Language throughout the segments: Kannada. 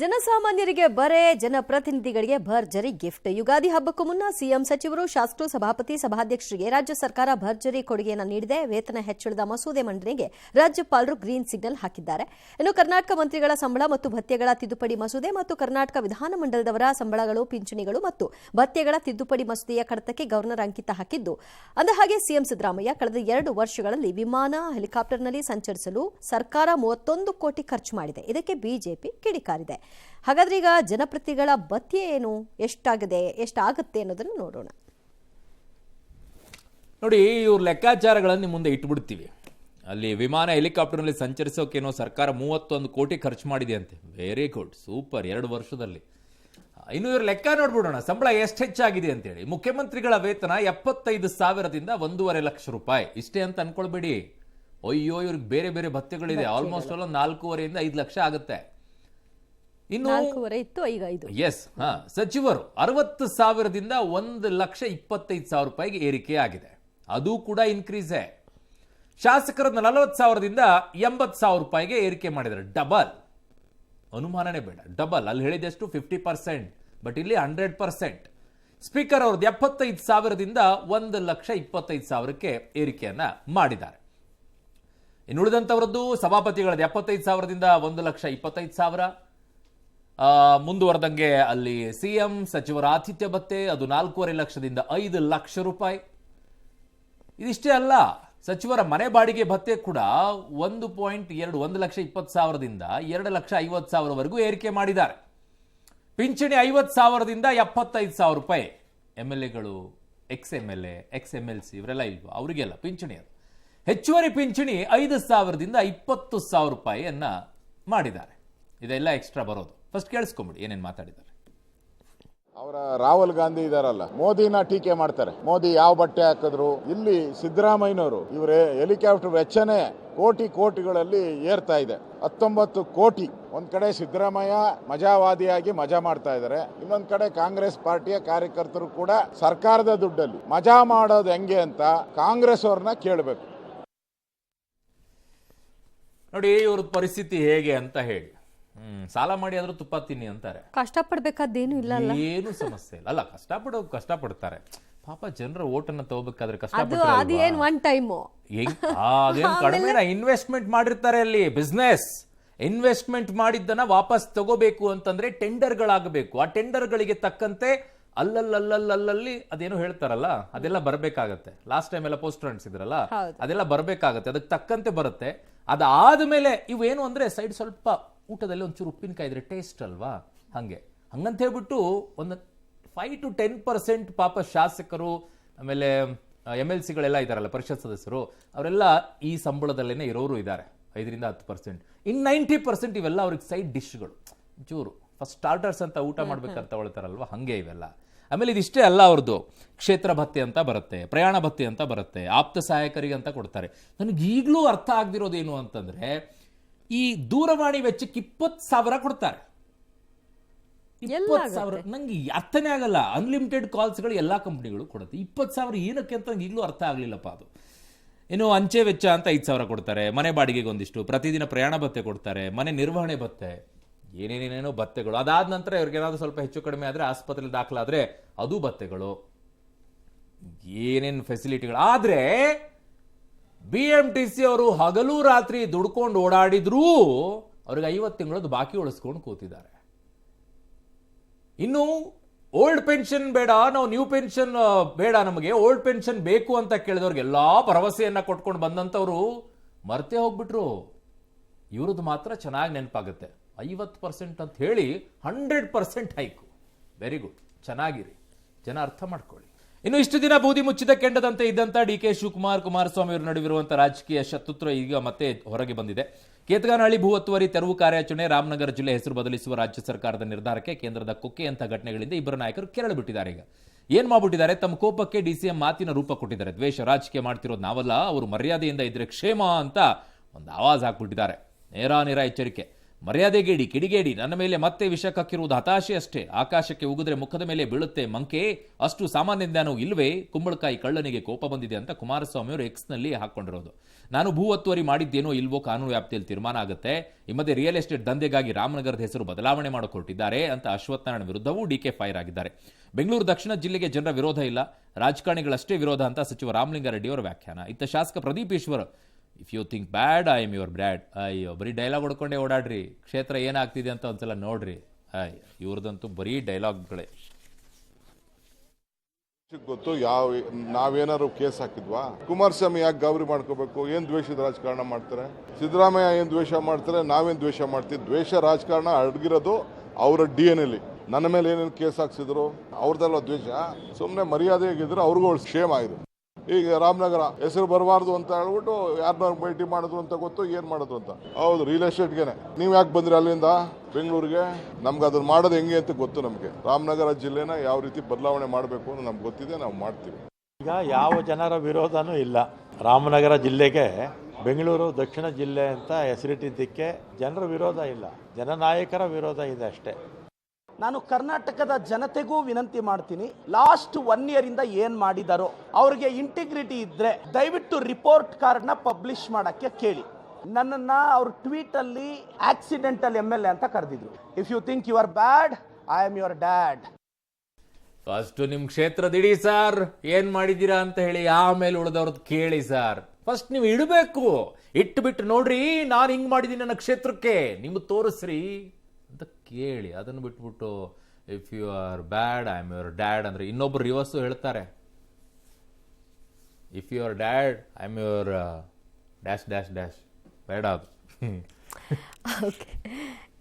ಜನಸಾಮಾನ್ಯರಿಗೆ ಬರೆ ಜನಪ್ರತಿನಿಧಿಗಳಿಗೆ ಭರ್ಜರಿ ಗಿಫ್ಟ್. ಯುಗಾದಿ ಹಬ್ಬಕ್ಕೂ ಮುನ್ನ ಸಿಎಂ ಸಚಿವರು, ಶಾಸಕರು, ಸಭಾಪತಿ, ಸಭಾಧ್ಯಕ್ಷರಿಗೆ ರಾಜ್ಯ ಸರ್ಕಾರ ಭರ್ಜರಿ ಕೊಡುಗೆಯನ್ನು ನೀಡಿದೆ. ವೇತನ ಹೆಚ್ಚಳದ ಮಸೂದೆ ಮಂಡನೆಗೆ ರಾಜ್ಯಪಾಲರು ಗ್ರೀನ್ ಸಿಗ್ನಲ್ ಹಾಕಿದ್ದಾರೆ. ಇನ್ನು ಕರ್ನಾಟಕ ಮಂತ್ರಿಗಳ ಸಂಬಳ ಮತ್ತು ಭತ್ಯೆಗಳ ತಿದ್ದುಪಡಿ ಮಸೂದೆ ಮತ್ತು ಕರ್ನಾಟಕ ವಿಧಾನಮಂಡಲದವರ ಸಂಬಳಗಳು, ಪಿಂಚಣಿಗಳು ಮತ್ತು ಭತ್ಯೆಗಳ ತಿದ್ದುಪಡಿ ಮಸೂದೆಯ ಕಡತಕ್ಕೆ ಗವರ್ನರ್ ಅಂಕಿತ ಹಾಕಿದ್ದು, ಅಂದಹಾಗೆ ಸಿಎಂ ಸಿದ್ದರಾಮಯ್ಯ ಕಳೆದ 2 ವರ್ಷಗಳಲ್ಲಿ ವಿಮಾನ, ಹೆಲಿಕಾಪ್ಟರ್ನಲ್ಲಿ ಸಂಚರಿಸಲು ಸರ್ಕಾರ 31 ಕೋಟಿ ಖರ್ಚು ಮಾಡಿದೆ. ಇದಕ್ಕೆ ಬಿಜೆಪಿ ಕಿಡಿಕಾರಿದೆ. ಹಾಗಾದ್ರೆ ಈಗ ಜನಪ್ರತಿನಿಧಿಗಳ ಭತ್ಯೆ ಏನು, ಎಷ್ಟಾಗುತ್ತೆ ಅನ್ನೋದನ್ನು ನೋಡೋಣ. ನೋಡಿ, ಇವ್ರ ಲೆಕ್ಕಾಚಾರಗಳನ್ನು ಮುಂದೆ ಇಟ್ಬಿಡ್ತೀವಿ. ಅಲ್ಲಿ ವಿಮಾನ, ಹೆಲಿಕಾಪ್ಟರ್ನಲ್ಲಿ ಸಂಚರಿಸೋಕೇನೋ ಸರ್ಕಾರ 31 ಕೋಟಿ ಖರ್ಚು ಮಾಡಿದೆ ಅಂತೆ. Very good, super. 2 ವರ್ಷದಲ್ಲಿ. ಇನ್ನು ಇವ್ರ ಲೆಕ್ಕ ನೋಡ್ಬಿಡೋಣ, ಸಂಬಳ ಎಷ್ಟು ಹೆಚ್ಚಾಗಿದೆ ಅಂತೇಳಿ. ಮುಖ್ಯಮಂತ್ರಿಗಳ ವೇತನ 75,000ದಿಂದ 1.5 ಲಕ್ಷ ರೂಪಾಯಿ. ಇಷ್ಟೇ ಅಂತ ಅನ್ಕೊಳ್ಬೇಡಿ. ಅಯ್ಯೋ, ಇವ್ರಿಗೆ ಬೇರೆ ಬೇರೆ ಭತ್ಯೆಗಳಿದೆ. ಆಲ್ಮೋಸ್ಟ್ 4.5ರಿಂದ 5 ಲಕ್ಷ ಆಗುತ್ತೆ. ಇನ್ನು 4.5 ಇತ್ತು, ಈಗ 5. ಎಸ್, ಸಚಿವರು 60,000ದಿಂದ 1,25,000 ರೂಪಾಯಿಗೆ ಏರಿಕೆ ಆಗಿದೆ. ಅದು ಕೂಡ ಇನ್ಕ್ರೀಸೇ. ಶಾಸಕರ 40,000ದಿಂದ 80,000 ರೂಪಾಯಿಗೆ ಏರಿಕೆ ಮಾಡಿದ್ದಾರೆ. ಡಬಲ್, ಅನುಮಾನನೇ ಬೇಡ. ಡಬಲ್. ಅಲ್ಲಿ ಹೇಳಿದಷ್ಟು 50%, ಬಟ್ ಇಲ್ಲಿ 100%. ಸ್ಪೀಕರ್ ಅವ್ರದ್ದು 75,000ದಿಂದ 1,25,000ಕ್ಕೆ ಏರಿಕೆಯನ್ನ ಮಾಡಿದ್ದಾರೆ. ಇನ್ನು ಉಳಿದಂತವರದ್ದು ಸಭಾಪತಿಗಳದ್ದು 75,000ದಿಂದ 1,25,000. ಮುಂದುವರೆದಂಗೆ ಅಲ್ಲಿ ಸಿಎಂ, ಸಚಿವರ ಆತಿಥ್ಯ ಭತ್ಯೆ ಅದು 4.5 ಲಕ್ಷದಿಂದ 5 ಲಕ್ಷ ರೂಪಾಯಿ. ಇದಿಷ್ಟೇ ಅಲ್ಲ, ಸಚಿವರ ಮನೆ ಬಾಡಿಗೆ ಭತ್ಯೆ ಕೂಡ 1,20,000ದಿಂದ 2,50,000ವರೆಗೂ ಏರಿಕೆ ಮಾಡಿದ್ದಾರೆ. ಪಿಂಚಣಿ 50,000ದಿಂದ 75,000 ರೂಪಾಯಿ. MLAಗಳು, XMLA, XMLC ಇವರೆಲ್ಲ ಇಲ್ವಾ, ಅವರಿಗೆಲ್ಲ ಪಿಂಚಣಿ. ಅದು ಹೆಚ್ಚುವರಿ ಪಿಂಚಣಿ 5,000ದಿಂದ 20,000 ರೂಪಾಯಿಯನ್ನ ಮಾಡಿದ್ದಾರೆ. ಇದೆಲ್ಲ ಎಕ್ಸ್ಟ್ರಾ ಬರೋದು. ಫಸ್ಟ್ ಕೇಳಿಸ್ಕೊಂಬಿಡಿ ಏನೇನು ಮಾತಾಡಿದ್ದಾರೆ. ಅವರ ರಾಹುಲ್ ಗಾಂಧಿ ಇದಾರಲ್ಲ, ಮೋದಿನ ಟೀಕೆ ಮಾಡ್ತಾರೆ. ಮೋದಿ ಯಾವ ಬಟ್ಟೆ ಹಾಕಿದ್ರು. ಇಲ್ಲಿ ಸಿದ್ದರಾಮಯ್ಯನವರು ಇವರೇ ಹೆಲಿಕಾಪ್ಟರ್ ವೆಚ್ಚನೇ ಕೋಟಿಗಳಲ್ಲಿ ಏರ್ತಾ ಇದೆ. 19 ಕೋಟಿ. ಒಂದ್ ಕಡೆ ಸಿದ್ದರಾಮಯ್ಯ ಮಜಾವಾದಿಯಾಗಿ ಮಜಾ ಮಾಡ್ತಾ ಇದ್ದಾರೆ, ಇನ್ನೊಂದ್ ಕಡೆ ಕಾಂಗ್ರೆಸ್ ಪಾರ್ಟಿಯ ಕಾರ್ಯಕರ್ತರು ಕೂಡ ಸರ್ಕಾರದ ದುಡ್ಡಲ್ಲಿ ಮಜಾ ಮಾಡೋದು ಹೆಂಗೆ ಅಂತ ಕಾಂಗ್ರೆಸ್ ಅವ್ರನ್ನ ಕೇಳಬೇಕು. ನೋಡಿ, ಇವ್ರ ಪರಿಸ್ಥಿತಿ ಹೇಗೆ ಅಂತ ಹೇಳಿ. ಸಾಲ ಮಾಡಿ ಆದ್ರೂ ತುಪ್ಪ ತಿನ್ನಿ ಅಂತಾರೆ. ಕಷ್ಟಪಡ್ಬೇಕಾದೇನು ಇಲ್ಲ, ಏನು ಸಮಸ್ಯೆ ಇಲ್ಲ. ಅಲ್ಲ, ಕಷ್ಟಪಡ್ತಾರೆ ಪಾಪ. ಜನರ ಓಟನ್ನ ತಗೋಬೇಕಾದ್ರೆ ಕಡಿಮೆ ಇನ್ವೆಸ್ಟ್ಮೆಂಟ್ ಮಾಡಿರ್ತಾರೆ. ಅಲ್ಲಿ ಬಿಸ್ನೆಸ್ ಇನ್ವೆಸ್ಟ್ಮೆಂಟ್ ಮಾಡಿದ್ದನ್ನ ವಾಪಸ್ ತಗೋಬೇಕು ಅಂತಂದ್ರೆ ಟೆಂಡರ್ಗಳಾಗಬೇಕು. ಆ ಟೆಂಡರ್ಗಳಿಗೆ ತಕ್ಕಂತೆ ಅಲ್ಲಲ್ಲಿ ಅದೇನೋ ಹೇಳ್ತಾರಲ್ಲ, ಅದೆಲ್ಲ ಬರ್ಬೇಕಾಗತ್ತೆ. ಲಾಸ್ಟ್ ಟೈಮ್ ಎಲ್ಲ ಪೋಸ್ಟರ್ ಅಂಟಿಸಿದ್ರಲ್ಲ, ಅದೆಲ್ಲ ಬರ್ಬೇಕಾಗತ್ತೆ. ಅದಕ್ಕೆ ತಕ್ಕಂತೆ ಬರುತ್ತೆ. ಅದಾದ್ಮೇಲೆ ಇವೇನು ಅಂದ್ರೆ ಸೈಡ್ ಸ್ವಲ್ಪ ಊಟದಲ್ಲಿ ಒಂಚೂರು ಉಪ್ಪಿನಕಾಯಿ ಇದ್ರೆ ಟೇಸ್ಟ್ ಅಲ್ವಾ, ಹಂಗಂತ ಹೇಳ್ಬಿಟ್ಟು ಒಂದು 5 to 10% ಪಾಪ ಶಾಸಕರು, ಆಮೇಲೆ MLCಗಳೆಲ್ಲ ಇದಾರಲ್ಲ, ಪರಿಷತ್ ಸದಸ್ಯರು, ಅವರೆಲ್ಲ ಈ ಸಂಬಳದಲ್ಲೇನೆ ಇರೋರು ಇದ್ದಾರೆ. 5ರಿಂದ 10%. ಇನ್ನು 90% ಇವೆಲ್ಲ ಅವ್ರಿಗೆ ಸೈಡ್ ಡಿಶ್ಗಳು, ಚೂರು ಫಸ್ಟ್ ಸ್ಟಾರ್ಟರ್ಸ್ ಅಂತ ಊಟ ಮಾಡ್ಬೇಕಂತ ತಗೊಳ್ತಾರಲ್ವಾ, ಹಂಗೆ ಇವೆಲ್ಲ. ಆಮೇಲೆ ಇದಿಷ್ಟೇ ಅಲ್ಲ, ಅವ್ರದ್ದು ಕ್ಷೇತ್ರ ಭತ್ಯೆ ಅಂತ ಬರುತ್ತೆ, ಪ್ರಯಾಣ ಭತ್ಯೆ ಅಂತ ಬರುತ್ತೆ, ಆಪ್ತ ಸಹಾಯಕರಿಗೆ ಅಂತ ಕೊಡ್ತಾರೆ. ನನಗೆ ಈಗಲೂ ಅರ್ಥ ಆಗದಿರೋದೇನು ಅಂತಂದ್ರೆ, ಈ ದೂರವಾಣಿ ವೆಚ್ಚಕ್ಕೆ 20,000 ಕೊಡ್ತಾರೆ. 20,000 ನಂಗೆ ಅರ್ಥನೇ ಆಗಲ್ಲ. ಅನ್ಲಿಮಿಟೆಡ್ ಕಾಲ್ಸ್ಗಳು ಎಲ್ಲಾ ಕಂಪ್ನಿಗಳು ಕೊಡುತ್ತೆ. 20,000 ಏನಕ್ಕೆ ಅಂತ ಈಗಲೂ ಅರ್ಥ ಆಗ್ಲಿಲ್ಲಪ್ಪ ಅದು. ಇನ್ನು ಅಂಚೆ ವೆಚ್ಚ ಅಂತ 5,000 ಕೊಡ್ತಾರೆ, ಮನೆ ಬಾಡಿಗೆಗೆ ಒಂದಿಷ್ಟು, ಪ್ರತಿದಿನ ಪ್ರಯಾಣ ಭತ್ಯೆ ಕೊಡ್ತಾರೆ, ಮನೆ ನಿರ್ವಹಣೆ ಭತ್ಯೆ, ಏನೇನೇನೇನೋ ಭತ್ಯೆಗಳು. ಅದಾದ ನಂತರ ಇವ್ರಿಗೇನಾದ್ರೂ ಸ್ವಲ್ಪ ಹೆಚ್ಚು ಕಡಿಮೆ ಆದ್ರೆ, ಆಸ್ಪತ್ರೆಯಲ್ಲಿ ದಾಖಲಾದ್ರೆ ಅದು ಭತ್ಯೆಗಳು, ಏನೇನು ಫೆಸಿಲಿಟಿಗಳು. ಆದ್ರೆ BMTC ಅವರು ಹಗಲು ರಾತ್ರಿ ದುಡ್ಕೊಂಡು ಓಡಾಡಿದ್ರೂ ಅವ್ರಿಗೆ 50 ತಿಂಗಳದ್ದು ಬಾಕಿ ಉಳಿಸ್ಕೊಂಡು ಕೂತಿದ್ದಾರೆ. ಇನ್ನು ಓಲ್ಡ್ ಪೆನ್ಷನ್ ಬೇಡ, ನಾವು ನ್ಯೂ ಪೆನ್ಷನ್ ಬೇಡ, ನಮಗೆ ಓಲ್ಡ್ ಪೆನ್ಷನ್ ಬೇಕು ಅಂತ ಕೇಳಿದವ್ರಿಗೆ ಎಲ್ಲಾ ಭರವಸೆಯನ್ನ ಕೊಟ್ಕೊಂಡು ಬಂದಂತವ್ರು ಮರ್ತೇ ಹೋಗ್ಬಿಟ್ರು. ಇವ್ರದ್ದು ಮಾತ್ರ ಚೆನ್ನಾಗಿ ನೆನಪಾಗುತ್ತೆ. 50% ಅಂತ ಹೇಳಿ 100% ಹೈಕು. ವೆರಿ ಗುಡ್, ಚೆನ್ನಾಗಿರಿ, ಜನ ಅರ್ಥ ಮಾಡ್ಕೊಳ್ಳಿ. ಇನ್ನು ಇಷ್ಟು ದಿನ ಬೂದಿ ಮುಚ್ಚಿದ ಕೆಂಡದಂತೆ ಇದ್ದಂತ DK ಶಿವಕುಮಾರ್, ಕುಮಾರಸ್ವಾಮಿ ಅವರ ನಡುವಿರುವಂತಹ ರಾಜಕೀಯ ಶತ್ರುತ್ವ ಈಗ ಮತ್ತೆ ಹೊರಗೆ ಬಂದಿದೆ. ಕೇತಗಾನಹಳ್ಳಿ ಭೂ ಒತ್ತುವರಿ ತೆರವು ಕಾರ್ಯಾಚರಣೆ, ರಾಮನಗರ ಜಿಲ್ಲೆ ಹೆಸರು ಬದಲಿಸುವ ರಾಜ್ಯ ಸರ್ಕಾರದ ನಿರ್ಧಾರಕ್ಕೆ ಕೇಂದ್ರದ ಕೊಕ್ಕೆ ಅಂತ ಘಟನೆಗಳಿಂದ ಇಬ್ಬರು ನಾಯಕರು ಕೆರಳು ಬಿಟ್ಟಿದ್ದಾರೆ. ಈಗ ಏನ್ ಮಾಡ್ಬಿಟ್ಟಿದ್ದಾರೆ, ತಮ್ಮ ಕೋಪಕ್ಕೆ DCM ಮಾತಿನ ರೂಪ ಕೊಟ್ಟಿದ್ದಾರೆ. ದ್ವೇಷ ರಾಜಕೀಯ ಮಾಡ್ತಿರೋದು ನಾವಲ್ಲ, ಅವರು ಮರ್ಯಾದೆಯಿಂದ ಇದ್ರೆ ಕ್ಷೇಮ ಅಂತ ಒಂದು ಆವಾಜ್ ಹಾಕ್ಬಿಟ್ಟಿದ್ದಾರೆ. ನೇರ ಎಚ್ಚರಿಕೆ. ಮರ್ಯಾದೆಗೇಡಿ ಕಿಡಿಗೇಡಿ, ನನ್ನ ಮೇಲೆ ಮತ್ತೆ ವಿಷ ಕಕ್ಕಿರುವುದು ಹತಾಶೆ ಅಷ್ಟೇ. ಆಕಾಶಕ್ಕೆ ಉಗಿದ್ರೆ ಮುಖದ ಮೇಲೆ ಬೀಳುತ್ತೆ ಮಂಕೆ, ಅಷ್ಟು ಸಾಮಾನ್ಯದಿಂದಾನು ಇಲ್ವೇ? ಕುಂಬಳಕಾಯಿ ಕಳ್ಳನಿಗೆ ಕೋಪ ಬಂದಿದೆ ಅಂತ ಕುಮಾರಸ್ವಾಮಿ ಅವರು ಎಕ್ಸ್ನಲ್ಲಿ ಹಾಕೊಂಡಿರೋದು. ನಾನು ಭೂ ಒತ್ತುವರಿ ಮಾಡಿದ್ದೇನೋ ಇಲ್ವೋ ಕಾನೂನು ವ್ಯಾಪ್ತಿಯಲ್ಲಿ ತೀರ್ಮಾನ ಆಗುತ್ತೆ. ಈ ಮಧ್ಯೆ ರಿಯಲ್ ಎಸ್ಟೇಟ್ ದಂಧೆಗಾಗಿ ರಾಮನಗರದ ಹೆಸರು ಬದಲಾವಣೆ ಮಾಡಿಕೊಟ್ಟಿದ್ದಾರೆ ಅಂತ ಅಶ್ವತ್ಥ ನಾರಾಯಣ ವಿರುದ್ಧವೂ ಡಿಕೆ ಫೈರ್ ಆಗಿದ್ದಾರೆ. ಬೆಂಗಳೂರು ದಕ್ಷಿಣ ಜಿಲ್ಲೆಗೆ ಜನರ ವಿರೋಧ ಇಲ್ಲ, ರಾಜಕಾರಣಿಗಳಷ್ಟೇ ವಿರೋಧ ಅಂತ ಸಚಿವ ರಾಮಲಿಂಗಾರೆಡ್ಡಿ ಅವರ ವ್ಯಾಖ್ಯಾನ. ಇತ್ತ ಶಾಸಕ Pradeep Eshwar, if you think bad I am your bad. ಅಯ್ಯೋ, ಬರೀ ಡೈಲಾಗ್ ಹೊಡ್ಕೊಂಡೇ ಓಡಾಡ್ರಿ, ಕ್ಷೇತ್ರ ಏನಾಗ್ತಿದೆ ಅಂತ ಒಂದ್ಸಲ ನೋಡ್ರಿ. ಇವ್ರದಂತೂ ಬರೀ ಡೈಲಾಗ್ಗಳೇ. ಗೊತ್ತು ನಾವೇನಾದ್ರು ಕೇಸ್ ಹಾಕಿದ್ವಾ? ಕುಮಾರಸ್ವಾಮಿ ಯಾಕೆ ಗಾಬರಿ ಮಾಡ್ಕೋಬೇಕು? ಏನ್ ದ್ವೇಷದ ರಾಜಕಾರಣ ಮಾಡ್ತಾರೆ? ಸಿದ್ದರಾಮಯ್ಯ ಏನ್ ದ್ವೇಷ ಮಾಡ್ತಾರೆ, ನಾವೇನ್ ದ್ವೇಷ ಮಾಡ್ತೀವಿ? ದ್ವೇಷ ರಾಜಕಾರಣ ಅಡಗಿರೋದು ಅವರ DNA ಅಲ್ಲಿ. ನನ್ನ ಮೇಲೆ ಏನೇನು ಕೇಸ್ ಹಾಕ್ಸಿದ್ರು ಅವ್ರದ್ದೆಲ್ಲ ದ್ವೇಷ. ಸುಮ್ಮನೆ ಮರ್ಯಾದೆಗಿದ್ರೆ ಅವ್ರಿಗೂ ಕ್ಷೇಮ ಆಗಿದೆ. ಈಗ ರಾಮನಗರ ಹೆಸರು ಬರಬಾರ್ದು ಅಂತ ಹೇಳ್ಬಿಟ್ಟು ಯಾರನ್ನ ಭೇಟಿ ಮಾಡಿದ್ರು ಅಂತ ಗೊತ್ತು, ಏನ್ ಮಾಡೋದು ಅಂತ. ಹೌದು, ರಿಯಲ್ ಎಸ್ಟೇಟ್ಗೆನೆ. ನೀವು ಯಾಕೆ ಬಂದ್ರಿ ಅಲ್ಲಿಂದ ಬೆಂಗಳೂರಿಗೆ? ನಮ್ಗೆ ಅದನ್ನ ಮಾಡೋದು ಹೆಂಗೆ ಅಂತ ಗೊತ್ತು. ನಮಗೆ ರಾಮನಗರ ಜಿಲ್ಲೆನ ಯಾವ ರೀತಿ ಬದಲಾವಣೆ ಮಾಡಬೇಕು ಅಂತ ನಮ್ಗೆ ಗೊತ್ತಿದೆ, ನಾವು ಮಾಡ್ತೀವಿ. ಈಗ ಯಾವ ಜನರ ವಿರೋಧನೂ ಇಲ್ಲ. ರಾಮನಗರ ಜಿಲ್ಲೆಗೆ ಬೆಂಗಳೂರು ದಕ್ಷಿಣ ಜಿಲ್ಲೆ ಅಂತ ಹೆಸರಿಟ್ಟಿದ್ದಕ್ಕೆ ಜನರ ವಿರೋಧ ಇಲ್ಲ, ಜನನಾಯಕರ ವಿರೋಧ ಇದೆ ಅಷ್ಟೇ. ನಾನು ಕರ್ನಾಟಕದ ಜನತೆಗೂ ವಿನಂತಿ ಮಾಡ್ತೀನಿ, ಲಾಸ್ಟ್ 1 year ಇಂದ ಏನ್ ಮಾಡಿದಾರೋ ಅವ್ರಿಗೆ ಇಂಟಿಗ್ರಿಟಿ ಇದ್ರೆ ದಯವಿಟ್ಟು ರಿಪೋರ್ಟ್ ಕಾರ್ಡ್ನ ಪಬ್ಲಿಷ್ ಮಾಡಕ್ಕೆ ಕೇಳಿ. ನನ್ನನ್ನ ಅವ್ರ ಟ್ವೀಟ್ ಅಲ್ಲಿ ಆಕ್ಸಿಡೆಂಟಲ್ MLA ಅಂತ ಕರೆದಿದ್ರು. If you think you are bad, I am your dad. First ನಿಮ್ ಕ್ಷೇತ್ರದಿಡಿ ಸರ್, ಏನ್ ಮಾಡಿದೀರಾ ಅಂತ ಹೇಳಿ, ಆಮೇಲೆ ಉಳಿದವ್ರದ್ದು ಕೇಳಿ ಸರ್. ಫಸ್ಟ್ ನೀವು ಇಡಬೇಕು, ಇಟ್ಬಿಟ್ಟು ನೋಡ್ರಿ ನಾನು ಹಿಂಗ್ ಮಾಡಿದೀನಿ ನನ್ನ ಕ್ಷೇತ್ರಕ್ಕೆ, ನಿಮ್ಗೆ ತೋರಿಸ್ರಿ ಅಂತ ಕೇಳಿ. ಅದನ್ನು ಬಿಟ್ಬಿಟ್ಟು if you are bad I am your dad ಅಂದ್ರೆ ಇನ್ನೊಬ್ರು ರಿವರ್ಸು ಹೇಳ್ತಾರೆ. If you are dad I am your dash dash dash. ಬೇಡ ಅದು. ಓಕೆ.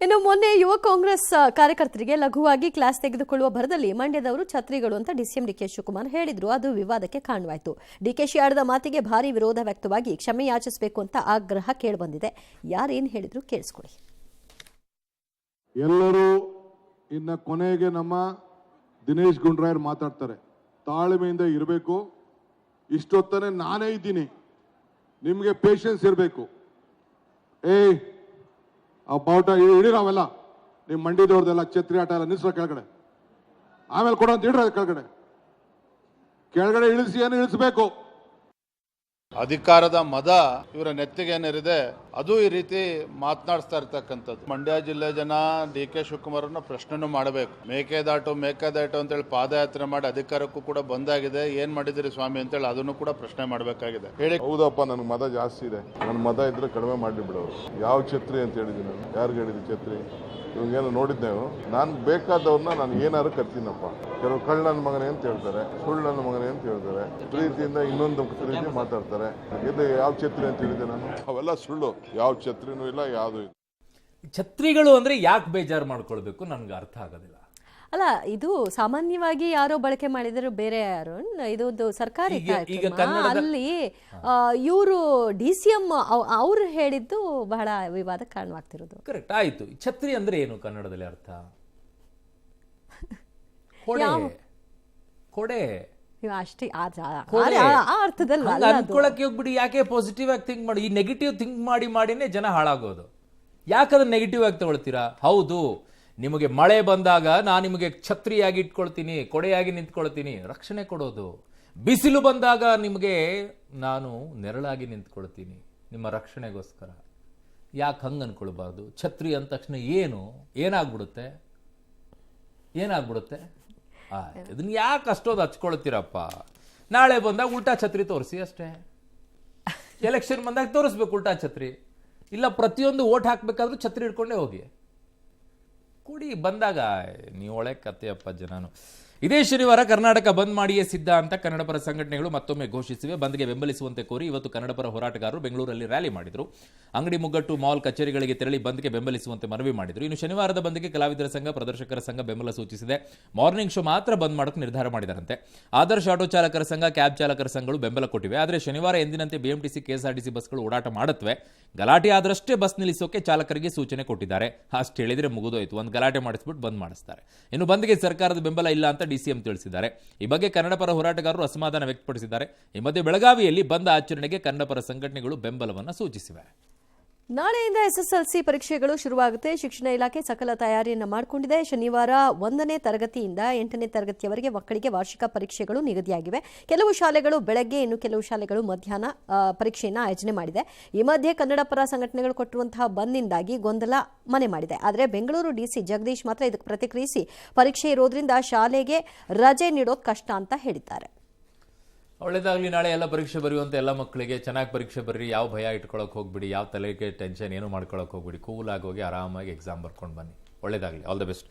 ಇನ್ನು ಮೊನ್ನೆ ಯುವ ಕಾಂಗ್ರೆಸ್ ಕಾರ್ಯಕರ್ತರಿಗೆ ಲಘುವಾಗಿ ಕ್ಲಾಸ್ ತೆಗೆದುಕೊಳ್ಳುವ ಭರದಲ್ಲಿ ಮಂಡ್ಯದವರು ಛತ್ರಿಗಳು ಅಂತ DCM DK ಶಿವಕುಮಾರ್ ಹೇಳಿದ್ರು. ಅದು ವಿವಾದಕ್ಕೆ ಕಾರಣವಾಯಿತು. DKಶಿ ಆಡಿದ ಮಾತಿಗೆ ಭಾರಿ ವಿರೋಧ ವ್ಯಕ್ತವಾಗಿ ಕ್ಷಮೆ ಯಾಚಿಸಬೇಕು ಅಂತ ಆಗ್ರಹ ಕೇಳಿಬಂದಿದೆ. ಯಾರೇನು ಹೇಳಿದ್ರು ಕೇಳಿಸ್ಕೊಳ್ಳಿ. ಎಲ್ಲರೂ ಇನ್ನ ಕೊನೆಗೆ ನಮ್ಮ ದಿನೇಶ್ ಗುಂಡ್ರಾಯರ್ ಮಾತಾಡ್ತಾರೆ. ತಾಳ್ಮೆಯಿಂದ ಇರಬೇಕು. ಇಷ್ಟೊತ್ತನೆ ನಾನೇ ಇದ್ದೀನಿ, ನಿಮಗೆ ಪೇಷನ್ಸ್ ಇರಬೇಕು. ಆ ಬಾವುಟ ಹಿಡಿರಾವೆಲ್ಲ ನಿಮ್ಮ ಮಂಡ್ಯದವ್ರದೆಲ್ಲ ಛತ್ರಿ ಆಟ ಎಲ್ಲ ನಿಲ್ಸ್ರ ಕೆಳಗಡೆ, ಆಮೇಲೆ ಕೊಡೋ ಅಂತ ಇಡ್ರ ಕೆಳಗಡೆ ಇಳಿಸಿ ಏನು ಇಳಿಸ್ಬೇಕು. ಅಧಿಕಾರದ ಮದ ಇವರ ನೆತ್ತಿಗೆ ಏನಿದೆ ಅದು ಈ ರೀತಿ ಮಾತನಾಡಿಸ್ತಾ ಇರ್ತಕ್ಕಂಥದ್ದು. ಮಂಡ್ಯ ಜಿಲ್ಲೆ ಜನ DK ಶಿವಕುಮಾರನ್ನ ಪ್ರಶ್ನೆನೂ ಮಾಡಬೇಕು. ಮೇಕೆದಾಟು ಅಂತೇಳಿ ಪಾದಯಾತ್ರೆ ಮಾಡಿ ಅಧಿಕಾರಕ್ಕೂ ಕೂಡ ಬಂದಾಗಿದೆ. ಏನ್ ಮಾಡಿದಿರಿ ಸ್ವಾಮಿ ಅಂತೇಳಿ ಅದನ್ನು ಕೂಡ ಪ್ರಶ್ನೆ ಮಾಡಬೇಕಾಗಿದೆ. ಹೇಳಿ, ಹೌದಪ್ಪ ನನ್ಗೆ ಮದ ಜಾಸ್ತಿ ಇದೆ, ನನ್ನ ಮದ ಇದ್ರೆ ಕಡಿಮೆ ಮಾಡಿ ಬಿಡೋರು. ಯಾವ ಛತ್ರಿ ಅಂತ ಹೇಳಿದ್ದೀನಿ ನಾನು? ಯಾರಿಗೆ ಹೇಳಿದ್ವಿ ಛತ್ರಿ? ಇವಂಗೇನು ನೋಡಿದ್ದೆ ಇವರು? ನಾನು ಬೇಕಾದವ್ರನ್ನ ನಾನು ಏನಾದ್ರು ಕರ್ತೀನಪ್ಪ. ಕೆಲವು ಕಳ್ಳ ನನ್ನ ಮಗನೇ ಅಂತ ಹೇಳ್ತಾರೆ, ಸುಳ್ಳು ನನ್ನ ಮಗನೇ ಅಂತ ಹೇಳ್ತಾರೆ, ಪ್ರೀತಿಯಿಂದ ಇನ್ನೊಂದು ರೀತಿ ಮಾತಾಡ್ತಾರೆ. ಇದು ಯಾವ ಛತ್ರಿ ಅಂತ ಹೇಳಿದೆ ನಾನು? ಅವೆಲ್ಲ ಸುಳ್ಳು. ಯಾವ ಛತ್ರಿನೂ ಇಲ್ಲ, ಯಾವುದು ಇಲ್ಲ. ಛತ್ರಿಗಳು ಅಂದ್ರೆ ಯಾಕೆ ಬೇಜಾರು ಮಾಡ್ಕೊಳ್ಬೇಕು ನನ್ಗೆ ಅರ್ಥ ಆಗೋದಿಲ್ಲ. ಅಲ್ಲ, ಇದು ಸಾಮಾನ್ಯವಾಗಿ ಯಾರೋ ಬಳಕೆ ಮಾಡಿದ್ರು, ಬೇರೆ ಯಾರು. ಇದು ಒಂದು ಸರ್ಕಾರಿ ಅಲ್ಲಿ ಇವರು DCM ಅವ್ರು ಹೇಳಿದ್ದು ಬಹಳ ವಿವಾದ ಕಾರಣವಾಗ್ತಿರೋದು. ಕರೆಕ್ಟ್ ಆಯ್ತು. ಛತ್ರಿ ಅಂದ್ರೆ ಏನು ಕನ್ನಡದಲ್ಲಿ ಅರ್ಥ? ಕೊಡೆ. ಕೊಡೆ ಅಷ್ಟೇ ಅರ್ಥದಲ್ಲಿ ಅನ್ಕೊಳಕ್ಕೆ ಹೋಗ್ಬಿಡಿ. ಯಾಕೆ ಪಾಸಿಟಿವ್ ಆಗಿ ಥಿಂಕ್ ಮಾಡಿ? ಈ ನೆಗೆಟಿವ್ ಥಿಂಕ್ ಮಾಡಿನೇ ಜನ ಹಾಳಾಗೋದು. ಯಾಕಂದ್ರೆ ನೆಗೆಟಿವ್ ಆಗಿ ತಗೊಳ್ತೀರಾ? ಹೌದು, ನಿಮಗೆ ಮಳೆ ಬಂದಾಗ ನಾನು ನಿಮಗೆ ಛತ್ರಿಯಾಗಿ ಇಟ್ಕೊಳ್ತೀನಿ, ಕೊಡೆಯಾಗಿ ನಿಂತ್ಕೊಳ್ತೀನಿ, ರಕ್ಷಣೆ ಕೊಡೋದು. ಬಿಸಿಲು ಬಂದಾಗ ನಿಮಗೆ ನಾನು ನೆರಳಾಗಿ ನಿಂತ್ಕೊಳ್ತೀನಿ ನಿಮ್ಮ ರಕ್ಷಣೆಗೋಸ್ಕರ. ಯಾಕೆ ಹಂಗೆ ಅನ್ಕೊಳ್ಬಾರ್ದು? ಛತ್ರಿ ಅಂದ ತಕ್ಷಣ ಏನಾಗ್ಬಿಡುತ್ತೆ? ಇದನ್ನ ಯಾಕೆ ಅಷ್ಟೊಂದು ಹಚ್ಕೊಳ್ತೀರಪ್ಪ? ನಾಳೆ ಬಂದಾಗ ಉಲ್ಟಾ ಛತ್ರಿ ತೋರಿಸಿ ಅಷ್ಟೇ. ಎಲೆಕ್ಷನ್ ಬಂದಾಗ ತೋರಿಸ್ಬೇಕು ಉಲ್ಟಾ ಛತ್ರಿ. ಇಲ್ಲ, ಪ್ರತಿಯೊಂದು ಓಟ್ ಹಾಕ್ಬೇಕಾದ್ರೂ ಛತ್ರಿ ಹಿಡ್ಕೊಂಡೇ ಹೋಗಿ ಕೂಡಿ ಬಂದಾಗ ನೀವು ಒಳ್ಳೆ ಕಥೆಯಪ್ಪ ಜನನು. ಇದೇ ಶನಿವಾರ ಕರ್ನಾಟಕ ಬಂದ್ ಮಾಡಿಯೇ ಸಿದ್ಧ ಅಂತ ಕನ್ನಡಪರ ಸಂಘಟನೆಗಳು ಮತ್ತೊಮ್ಮೆ ಘೋಷಿಸಿವೆ. ಬಂದ್ಗೆ ಬೆಂಬಲಿಸುವಂತೆ ಕೋರಿ ಇವತ್ತು ಕನ್ನಡಪರ ಹೋರಾಟಗಾರರು ಬೆಂಗಳೂರಲ್ಲಿ ರ್ಯಾಲಿ ಮಾಡಿದ್ರು. ಅಂಗಡಿ ಮುಗ್ಗಟ್ಟು, ಮಾಲ್, ಕಚೇರಿಗಳಿಗೆ ತೆರಳಿ ಬಂದ್ಗೆ ಬೆಂಬಲಿಸುವಂತೆ ಮನವಿ ಮಾಡಿದ್ರು. ಇನ್ನು ಶನಿವಾರದ ಬಂದ್ಗೆ ಕಲಾವಿದರ ಸಂಘ, ಪ್ರದರ್ಶಕರ ಸಂಘ ಬೆಂಬಲ ಸೂಚಿಸಿದೆ. ಮಾರ್ನಿಂಗ್ ಶೋ ಮಾತ್ರ ಬಂದ್ ಮಾಡೋಕೆ ನಿರ್ಧಾರ ಮಾಡಿದಾರಂತೆ. ಆದರ್ಶ ಆಟೋ ಚಾಲಕರ ಸಂಘ, ಕ್ಯಾಬ್ ಚಾಲಕರ ಸಂಘಗಳು ಬೆಂಬಲ ಕೊಟ್ಟಿವೆ. ಆದರೆ ಶನಿವಾರ ಎಂದಿನಂತೆ BMTC, KSRTC ಬಸ್ಗಳು ಓಡಾಟ ಮಾಡುತ್ತವೆ. ಗಲಾಟೆ ಆದರಷ್ಟೇ ಬಸ್ ನಿಲ್ಲಿಸೋಕೆ ಚಾಲಕರಿಗೆ ಸೂಚನೆ ಕೊಟ್ಟಿದ್ದಾರೆ. ಅಷ್ಟು ಹೇಳಿದ್ರೆ ಮುಗಿದೋಯ್ತು. ಒಂದು ಗಲಾಟೆ ಮಾಡಿಸ್ಬಿಟ್ಟು ಬಂದ್ ಮಾಡಿಸ್ತಾರೆ. ಇನ್ನು ಬಂದ್ಗೆ ಸರ್ಕಾರದ ಬೆಂಬಲ ಇಲ್ಲ ಅಂತ DCM ತಿಳಿಸಿದ್ದಾರೆ. ಈ ಬಗ್ಗೆ ಕನ್ನಡಪರ ಹೋರಾಟಗಾರರು ಅಸಮಾಧಾನ ವ್ಯಕ್ತಪಡಿಸಿದ್ದಾರೆ. ಈ ಮಧ್ಯೆ ಬೆಳಗಾವಿಯಲ್ಲಿ ಬಂದ್ ಆಚರಣೆಗೆ ಕನ್ನಡಪರ ಸಂಘಟನೆಗಳು ಬೆಂಬಲವನ್ನು ಸೂಚಿಸಿವೆ. ನಾಳೆಯಿಂದ ಎಸ್ಎಸ್ಎಲ್ಸಿ ಪರೀಕ್ಷೆಗಳು ಶುರುವಾಗುತ್ತೆ. ಶಿಕ್ಷಣ ಇಲಾಖೆ ಸಕಲ ತಯಾರಿಯನ್ನು ಮಾಡಿಕೊಂಡಿದೆ. ಶನಿವಾರ 1ನೇ ತರಗತಿಯಿಂದ 8ನೇ ತರಗತಿಯವರೆಗೆ ಮಕ್ಕಳಿಗೆ ವಾರ್ಷಿಕ ಪರೀಕ್ಷೆಗಳು ನಿಗದಿಯಾಗಿವೆ. ಕೆಲವು ಶಾಲೆಗಳು ಬೆಳಗ್ಗೆ, ಇನ್ನು ಕೆಲವು ಶಾಲೆಗಳು ಮಧ್ಯಾಹ್ನ ಪರೀಕ್ಷೆಯನ್ನು ಆಯೋಜನೆ ಮಾಡಿದೆ. ಈ ಮಧ್ಯೆ ಕನ್ನಡ ಪರ ಸಂಘಟನೆಗಳು ಕೊಟ್ಟಿರುವಂತಹ ಬಂದ್ನಿಂದಾಗಿ ಗೊಂದಲ ಮನೆ ಮಾಡಿದೆ. ಆದರೆ ಬೆಂಗಳೂರು ಡಿಸಿ ಜಗದೀಶ್ ಮಾತ್ರ ಇದಕ್ಕೆ ಪ್ರತಿಕ್ರಿಯಿಸಿ, ಪರೀಕ್ಷೆ ಇರೋದ್ರಿಂದ ಶಾಲೆಗೆ ರಜೆ ನೀಡೋದು ಕಷ್ಟ ಅಂತ ಹೇಳಿದ್ದಾರೆ. ಒಳ್ಳೇದಾಗ್ಲಿ. ನಾಳೆ ಎಲ್ಲ ಪರೀಕ್ಷೆ ಬರೆಯುವಂತ ಎಲ್ಲ ಮಕ್ಕಳಿಗೆ ಚೆನ್ನಾಗಿ ಪರೀಕ್ಷೆ ಬರ್ರಿ. ಯಾವ ಭಯ ಇಟ್ಕೊಳಕ್ ಹೋಗ್ಬಿಡಿ, ಯಾವ ತಲೆಗೆ ಟೆನ್ಷನ್ ಏನು ಮಾಡ್ಕೊಳಕ್ ಹೋಗ್ಬಿಡಿ. ಕೂಲ್ ಆಗಿ ಹೋಗಿ ಆರಾಮಾಗಿ ಎಕ್ಸಾಮ್ ಬರ್ಕೊಂಡು ಬನ್ನಿ. ಒಳ್ಳೇದಾಗ್ಲಿ. All the best.